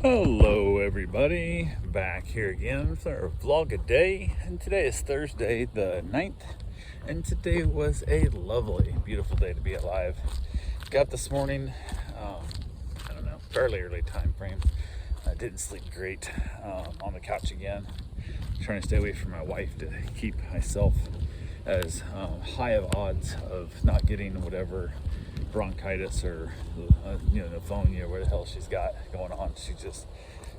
Hello everybody, back here again for our vlog a day, and today is Thursday the 9th, and today was a lovely, beautiful day to be alive. Got up this morning, I don't know, fairly early time frame. I didn't sleep great, on the couch again, trying to stay away from my wife to keep myself as high of odds of not getting whatever bronchitis or pneumonia, where the hell she's got going on. She's just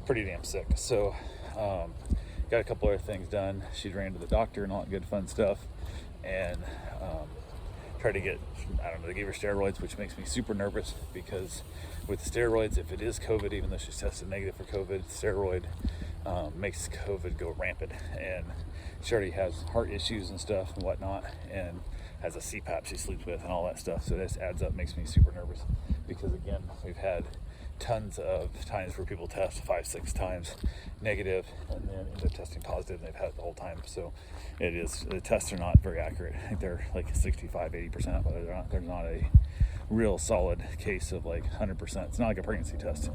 pretty damn sick. So got a couple other things done. She ran to the doctor and all that good fun stuff, and tried to get, they gave her steroids, which makes me super nervous, because with the steroids, if it is COVID, even though she's tested negative for COVID, steroid makes COVID go rampant, and she already has heart issues and stuff and whatnot, and has a CPAP she sleeps with and all that stuff. So this adds up, makes me super nervous, because again, we've had tons of times where people test 5-6 times negative and then end up testing positive, and they've had it the whole time. So the tests are not very accurate. I think they're like 65-80%, but there's not a real solid case of like 100%. It's not like a pregnancy test,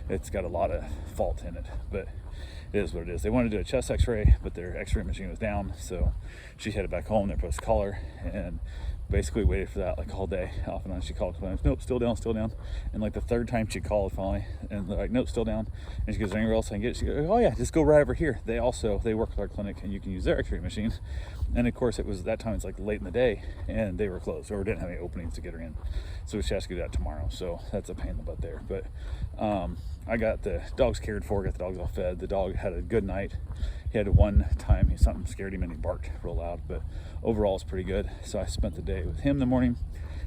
it's got a lot of fault in it, but it is what it is. They wanted to do a chest x-ray, but their x-ray machine was down, so she headed back home. They're supposed to call her, and basically waited for that like all day off and on. She called, nope, still down. And like the third time she called finally, and they're like, nope, still down. And she goes, anywhere else I can get it? She goes, oh yeah, just go right over here. They work with our clinic, and you can use their x-ray machine. And of course it was that time, it's like late in the day, and they were closed or didn't have any openings to get her in, so she has to do that tomorrow. So that's a pain in the butt there. But I got the dogs cared for, got the dogs all fed. The dog had a good night. He had one time something scared him and he barked real loud, but overall it's pretty good. So I spent the day with him in the morning,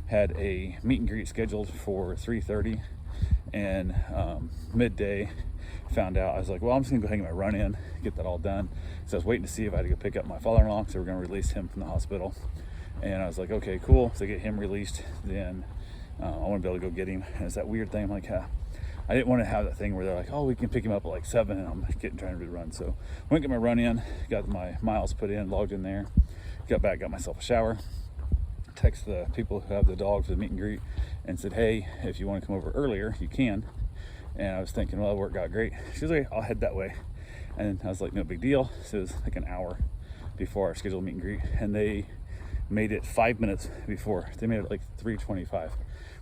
had a meet and greet scheduled for 3:30, and midday found out, I was like, well, I'm just gonna go hang my run in, get that all done. So I was waiting to see if I had to go pick up my father-in-law, because they were gonna release him from the hospital. And I was like, okay, cool. So get him released, then I want to be able to go get him. And it's that weird thing, I'm like, I didn't want to have that thing where they're like, oh, we can pick him up at like 7, and I'm trying to run. So I went, get my run in, got my miles put in, logged in there, got back, got myself a shower, text the people who have the dogs for the meet and greet, and said, hey, if you want to come over earlier, you can. And I was thinking, well, it worked out great. She was like, I'll head that way. And I was like, no big deal. So it was like an hour before our scheduled meet and greet, and they made it 5 minutes before. They made it like 3:25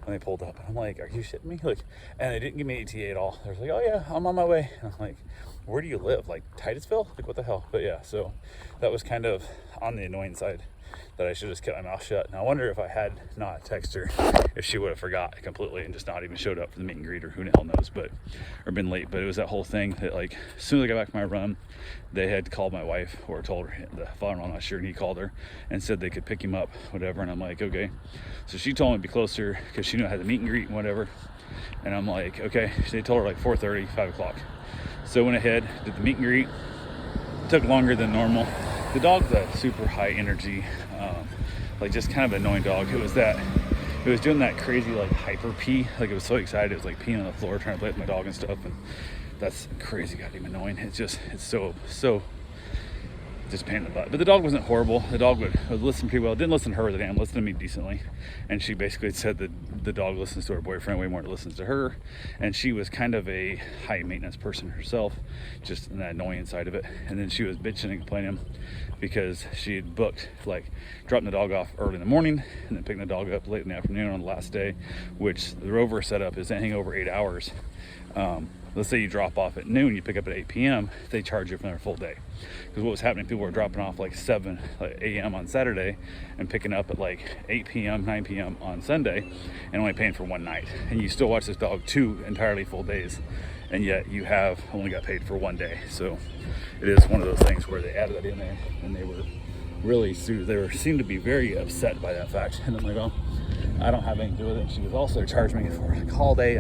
when they pulled up. I'm like, are you shitting me? Like, and they didn't give me ETA at all. They were like, oh yeah, I'm on my way. And I'm like, where do you live? Like Titusville? Like, what the hell? But yeah, so that was kind of on the annoying side, that I should have just kept my mouth shut. And I wonder if I had not texted her, if she would have forgot completely and just not even showed up for the meet and greet, or who the hell knows, or been late. But it was that whole thing that, like, as soon as I got back from my run, they had called my wife, or told her, the father-in-law, I'm not sure, and he called her and said they could pick him up, whatever. And I'm like, okay. So she told me to be closer, because she knew I had the meet and greet and whatever. And I'm like, okay. They told her like 4:30, 5 o'clock. So I went ahead, did the meet and greet. Took longer than normal. The dog's a super high energy, like just kind of annoying dog. It was doing that crazy like hyper pee, like it was so excited, it was like peeing on the floor trying to play with my dog and stuff, and that's crazy goddamn annoying. It's so just a pain in the butt. But the dog wasn't horrible. The dog would listen pretty well. Didn't listen to her, the damn, listened to me decently. And she basically said that the dog listens to her boyfriend way more than it listens to her. And she was kind of a high maintenance person herself, just in that annoying side of it. And then she was bitching and complaining because she had booked, like, dropping the dog off early in the morning and then picking the dog up late in the afternoon on the last day, which the Rover setup is anything over 8 hours. Let's say you drop off at noon, you pick up at 8 p.m., they charge you for their full day. Because what was happening, people were dropping off like 7 a.m. on Saturday and picking up at like 8 p.m., 9 p.m. on Sunday, and only paying for one night. And you still watch this dog 2 entirely full days, and yet you have only got paid for 1 day. So it is one of those things where they added that in there, and they were really seemed to be very upset by that fact. And I'm like, well, I don't have anything to do with it. And she was also charging me for like holiday.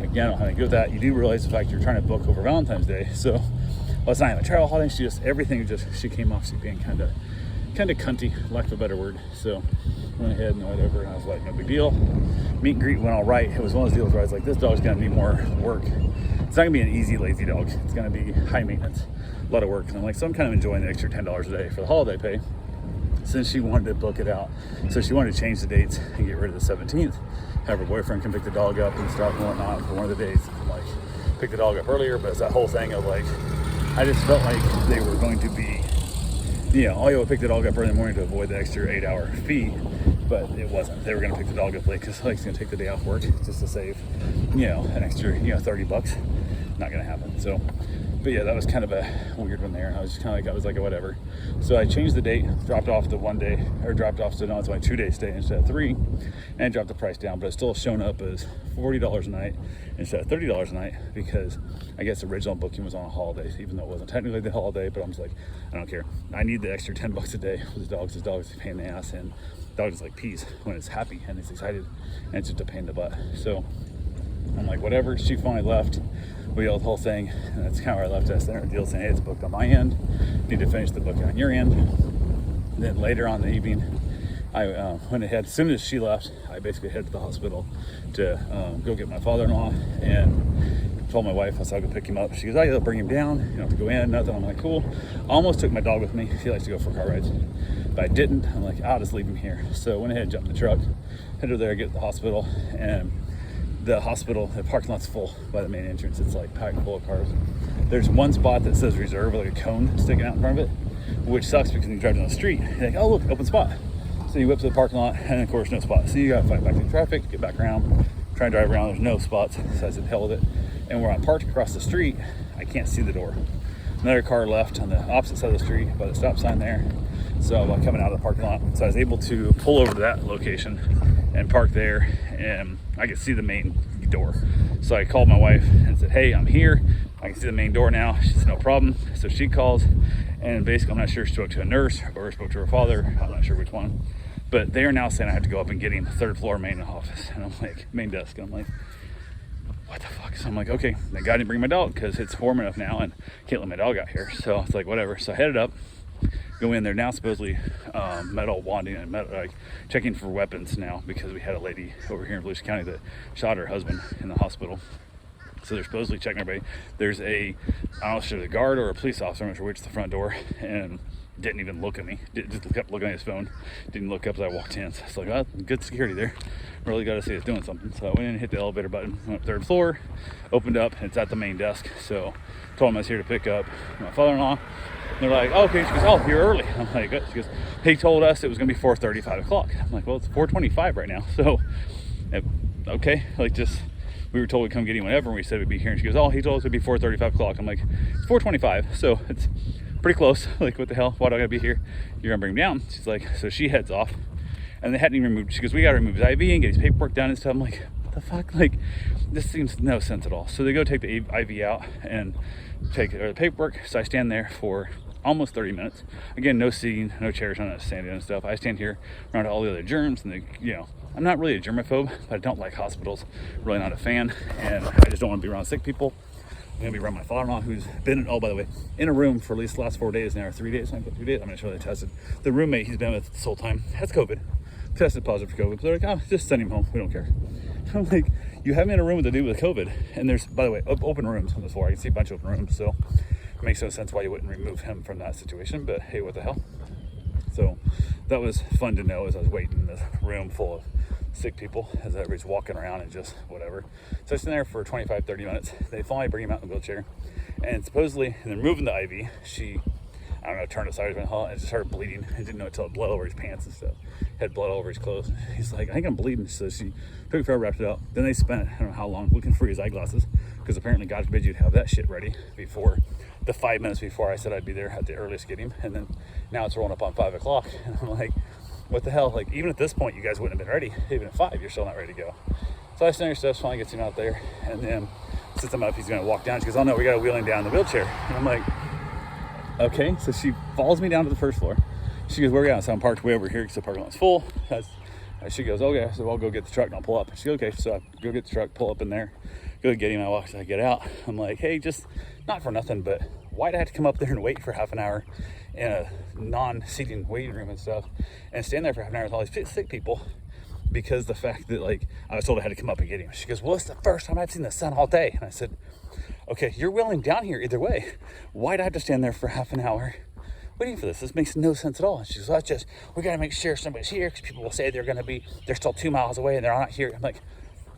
Again, I don't have anything to do with that. You do realize the fact you're trying to book over Valentine's Day. So, well, it's not even a travel holiday. She came off, she being kind of cunty, lack of a better word. So went ahead and whatever, and I was like, no big deal. Meet and greet went all right. It was one of those deals where I was like, this dog's gonna need more work. It's not gonna be an easy, lazy dog. It's gonna be high maintenance, a lot of work. And I'm like, so I'm kind of enjoying the extra $10 a day for the holiday pay, since she wanted to book it out. So she wanted to change the dates and get rid of the 17th have her boyfriend come pick the dog up and stuff and whatnot for one of the days. Like, pick the dog up earlier, but it's that whole thing of like, I just felt like they were going to be, all you would pick the dog up early in the morning to avoid the extra 8-hour fee, but it wasn't. They were going to pick the dog up late because like, it's going to take the day off work just to save, an extra, $30. Not going to happen. So, but yeah, that was kind of a weird one there. I was just kind of like, I was like, whatever. So I changed the date, dropped off to 1 day, or dropped off to, no, it's my 2-day stay instead of 3, and dropped the price down, but it's still shown up as $40 a night instead of $30 a night, because I guess the original booking was on a holiday, even though it wasn't technically the holiday, but I'm just like, I don't care. I need the extra $10 a day for the dogs. This dog is a pain in the ass, and the dog is like peas when it's happy and it's excited, and it's just a pain in the butt. So I'm like, whatever. She finally left. We yelled the whole thing, and that's kind of where I left us there. Deal saying, hey, it's booked on my end. Need to finish the booking on your end. Then later on in the evening, I went ahead. As soon as she left, I basically headed to the hospital to go get my father-in-law, and told my wife, I said, I'll go pick him up. She goes, oh, you'll bring him down. You don't have to go in, nothing. I'm like, cool. I almost took my dog with me. She likes to go for car rides, but I didn't. I'm like, I'll just leave him here. So I went ahead, jumped in the truck, headed over there, get to the hospital, and the hospital, the parking lot's full by the main entrance. It's like packed full of cars. There's one spot that says reserve, like a cone sticking out in front of it, which sucks because when you drive down the street, you're like, oh, look, open spot. So you whip to the parking lot, and of course, no spot. So you gotta fight back through traffic, get back around, try and drive around. There's no spots. So I said, hell with it. And where I'm parked across the street, I can't see the door. Another car left on the opposite side of the street by the stop sign there. So I'm coming out of the parking lot. So I was able to pull over to that location and park there, and I could see the main door. So I called my wife and said, hey, I'm here. I can see the main door now. She said, no problem. So she calls, and basically, I'm not sure she spoke to a nurse or spoke to her father. I'm not sure which one. But they are now saying I have to go up and get him, the 3rd floor main office. And I'm like, main desk. And I'm like, what the fuck? So I'm like, okay, I got to bring my dog because it's warm enough now and can't let my dog out here. So it's like, whatever. So I headed up, go in there now, supposedly metal wanding and metal, like checking for weapons now, because we had a lady over here in Volusia County that shot her husband in the hospital. So they're supposedly checking everybody. There's I don't know if it's a guard or a police officer, I'm not sure which, the front door, and didn't even look at me. Just kept looking at his phone. Didn't look up as I walked in. So I was like, oh, good security there. Really got to see us doing something. So I went in and hit the elevator button, went up 3rd floor, opened up, and it's at the main desk. So told him I was here to pick up my father-in-law. They're like, oh, okay. She goes, oh, you're early. I'm like, good. She goes, he told us it was going to be 4:30, 5 o'clock. I'm like, well, it's 4:25 right now. So, okay, like just, we were told we'd come get him whenever, and we said we'd be here. And she goes, oh, he told us it'd be 4:30, 5 o'clock. I'm like, it's 4:25. So it's pretty close. Like, what the hell? Why do I gotta be here? You're gonna bring him down. She's like, so she heads off, and they hadn't even removed. She goes, we gotta remove his IV and get his paperwork done and stuff. I'm like, what the fuck? Like, this seems no sense at all. So they go take the IV out and take the paperwork. So I stand there for almost 30 minutes. Again, no seating, no chairs, none of that standing and stuff. I stand here around all the other germs, and I'm not really a germaphobe, but I don't like hospitals. Really not a fan, and I just don't want to be around sick people. I'm gonna be around my father-in-law, who's been, oh, by the way, in a room for at least the last 4 days now, or 3 days. 2 days. I'm not sure they tested. The roommate he's been with this whole time has COVID, tested positive for COVID. So they're like, oh, just send him home. We don't care. I'm like, you have me in a room with a dude with COVID, and there's, by the way, open rooms on the floor. I can see a bunch of open rooms, so it makes no sense why you wouldn't remove him from that situation. But hey, what the hell? So that was fun to know as I was waiting in this room full of sick people, as everybody's walking around and just whatever. So I was in there for 25, 30 minutes. They finally bring him out in the wheelchair, and supposedly they're moving the IV. She, I don't know, turned aside and it just started bleeding. I didn't know until it bled over his pants and stuff. Had blood all over his clothes. He's like, I think I'm bleeding. So she took it forever, wrapped it up. Then they spent, I don't know how long, looking for his eyeglasses, because apparently God forbid you'd have that shit ready before the 5 minutes before I said I'd be there at the earliest to get him. And then now it's rolling up on 5 o'clock, and I'm like, what the hell? Like, even at this point, you guys wouldn't have been ready. Even at 5, you're still not ready to go. So I stand there, stuff, finally gets him out there, and then sits him up. He's gonna walk down. She goes, oh no, we gotta wheel him down in the wheelchair. And I'm like, okay. So she follows me down to the 1st floor. She goes, where are we at? So I'm parked way over here because the parking lot's full. She goes, okay. So I'll go get the truck and I'll pull up. She goes, okay. So I go get the truck, pull up in there, go get him. I get out. I'm like, hey, just not for nothing, but why did I have to come up there and wait for half an hour in a non-seating waiting room and stuff, and stand there for half an hour with all these sick people? Because the fact that, like, I was told I had to come up and get him. She goes, well, it's the first time I've seen the sun all day. And I said, okay, you're wheeling down here either way. Why'd I have to stand there for half an hour waiting for this. This makes no sense at all. And she goes, that's just, we got to make sure somebody's here because people will say they're still 2 miles away and they're not here. I'm like,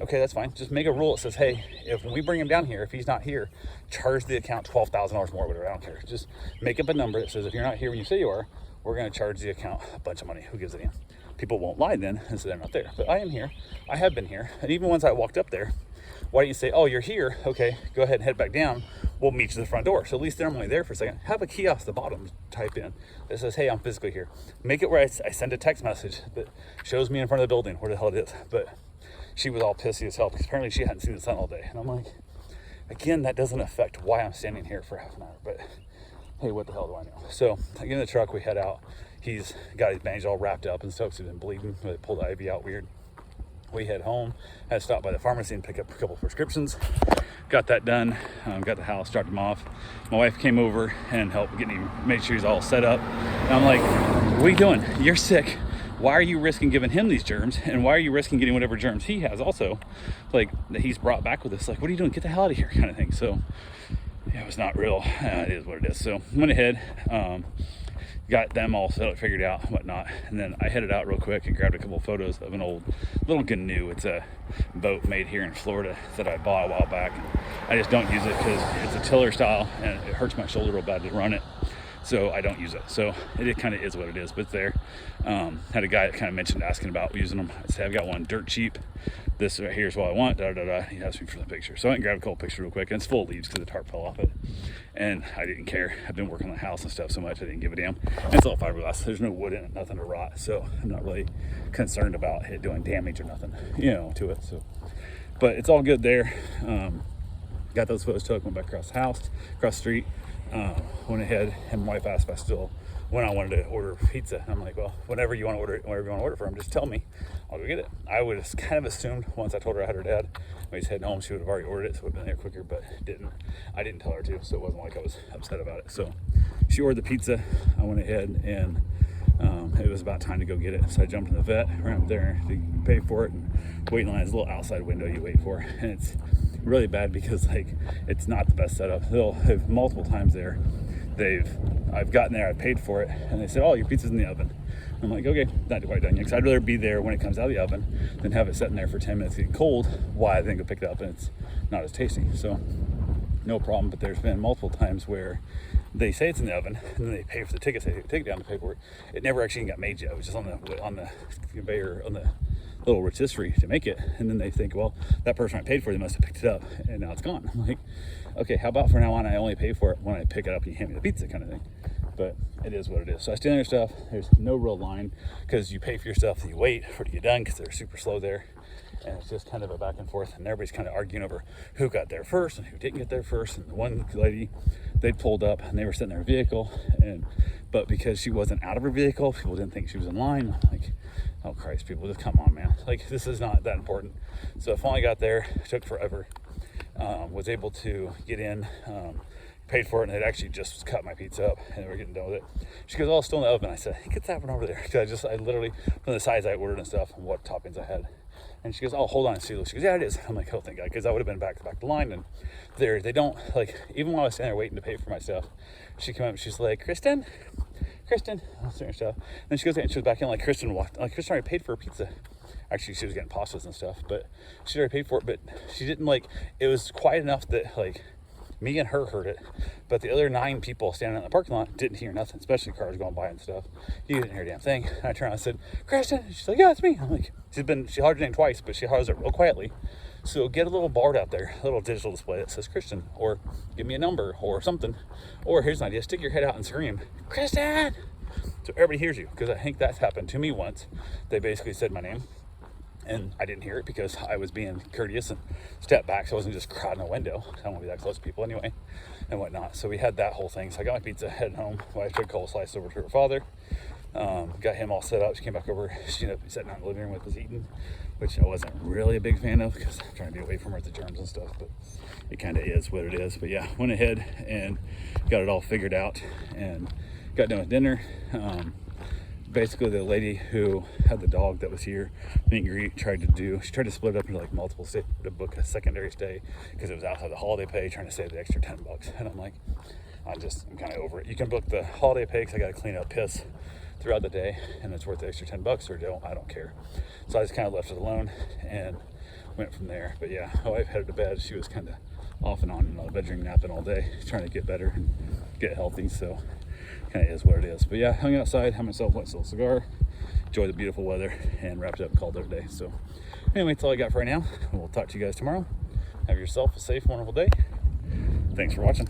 okay, that's fine. Just make a rule that says, hey, if when we bring him down here, if he's not here, charge the account $12,000 more, whatever. I don't care. Just make up a number that says, if you're not here when you say you are, we're going to charge the account a bunch of money. Who gives it in? People won't lie then and say they're not there. But I am here. I have been here. And even once I walked up there, why don't you say, oh, you're here? Okay, go ahead and head back down. We'll meet you at the front door. So at least they're only there for a second. Have a kiosk at the bottom, type in that says, hey, I'm physically here. Make it where I send a text message that shows me in front of the building where the hell it is. But she was all pissy as hell because apparently she hadn't seen the sun all day. And I'm like, again, that doesn't affect why I'm standing here for half an hour. But hey, what the hell do I know? So I get in the truck, we head out. He's got his bandage all wrapped up and stuff, so he's been bleeding. They pulled the IV out weird. We head home, had to stop by the pharmacy and pick up a couple prescriptions. Got that done, got the house, dropped him off. My wife came over and helped get him, made sure he's all set up. And I'm like, what are you doing? You're sick. Why are you risking giving him these germs? And why are you risking getting whatever germs he has also, like, that he's brought back with us? Like, what are you doing? Get the hell out of here, kind of thing. So yeah, it was not real. It is what it is. So went ahead, got them all set up, figured out, whatnot. And then I headed out real quick and grabbed a couple of photos of an old little canoe. It's a boat made here in Florida that I bought a while back. I just don't use it because it's a tiller style and it hurts my shoulder real bad to run it. So I don't use it. So it kind of is what it is, but it's there. Had a guy that kind of mentioned asking about using them. I said, I've got one dirt cheap. This right here is what I want. He asked me for the picture. So I went and grabbed a couple pictures real quick, and it's full of leaves because the tarp fell off it. And I didn't care. I've been working on the house and stuff so much, I didn't give a damn. And it's all fiberglass. There's no wood in it, nothing to rot. So I'm not really concerned about it doing damage or nothing, to it. So, but it's all good there. Got those photos took, went back across the house, across the street. Went ahead, and my wife asked if when I wanted to order pizza. And I'm like, well, whenever you want to order from, just tell me, I'll go get it. I would have kind of assumed once I told her I had her dad, when he's heading home, she would have already ordered it, so it would have been there quicker, but didn't. I didn't tell her to, so it wasn't like I was upset about it. So she ordered the pizza. I went ahead and it was about time to go get it. So I jumped in the vet, ran up there to pay for it, and waiting line is a little outside window you wait for. And it's really bad because it's not the best setup. They'll have multiple times there. I've gotten there, I paid for it, and they said, oh, your pizza's in the oven. I'm like, okay, not quite done yet, because I'd rather be there when it comes out of the oven than have it sitting there for 10 minutes getting cold while I then go pick it up and it's not as tasty. So no problem, but there's been multiple times where they say it's in the oven and then they pay for the ticket, they take it down to pay for it. It never actually got made yet. It was just on the conveyor, on the little rotisserie to make it, and then they think, well, that person I paid for, they must have picked it up, and now it's gone. I'm like, okay, how about from now on I only pay for it when I pick it up and you hand me the pizza, kind of thing. But it is what it is. So I stand there stuff. There's no real line because you pay for your stuff and you wait for it to get done because they're super slow there, and it's just kind of a back and forth, and everybody's kind of arguing over who got there first and who didn't get there first. And the one lady, they pulled up and they were sitting in their vehicle, but because she wasn't out of her vehicle, people didn't think she was in line. I'm like, oh Christ, people, just come on, man. Like, this is not that important. So I finally got there, took forever, was able to get in, paid for it, and they'd actually just cut my pizza up and they were getting done with it. She goes, oh, it's still in the oven. I said, get that one over there. Because I literally, from the size I ordered and stuff and what toppings I had. And she goes, oh, hold on and see. She goes, yeah, it is. I'm like, oh, thank God, because I would have been back to the line. And they don't, even while I was standing there waiting to pay for my stuff, she came up and she's like, Kristen, I was doing stuff. And then she goes and she was back in, Kristen already paid for her pizza. Actually, she was getting pastas and stuff, but she already paid for it. But she didn't it was quiet enough that me and her heard it, but the other 9 people standing in the parking lot didn't hear nothing, especially cars going by and stuff. You didn't hear a damn thing. And I turned around and said, Kristen. And she's like, yeah, it's me. I'm like, she hollered her name twice, but she hollers it real quietly. So get a little board out there, a little digital display that says Kristen, or give me a number or something. Or here's an idea, stick your head out and scream, Kristen! So everybody hears you, because I think that's happened to me once. They basically said my name, and I didn't hear it because I was being courteous and stepped back, so I wasn't just crowding a window. I don't want to be that close to people anyway, and whatnot. So we had that whole thing. So I got my pizza, heading home. I took a couple slices over to her father, got him all set up. She came back over. She ended up sitting out in the living room with us eating, which I wasn't really a big fan of because I'm trying to be away from her, the germs and stuff, but it kind of is what it is. But yeah, went ahead and got it all figured out and got done with dinner. Basically, the lady who had the dog that was here, meet and greet, tried to split it up into multiple stays to book a secondary stay because it was outside the holiday pay, trying to save the extra $10. And I'm like, I'm kind of over it. You can book the holiday pay because I got to clean up piss throughout the day, and it's worth the extra $10 or don't. I don't care. So I just kind of left it alone and went from there. But yeah, my wife headed to bed. She was kind of off and on in the bedroom napping all day, trying to get better and get healthy. So kind of is what it is. But yeah, hung outside, had myself a little cigar, enjoy the beautiful weather, and wrapped it up and called it a day. So anyway, that's all I got for right now. We'll talk to you guys tomorrow. Have yourself a safe, wonderful day. Thanks for watching.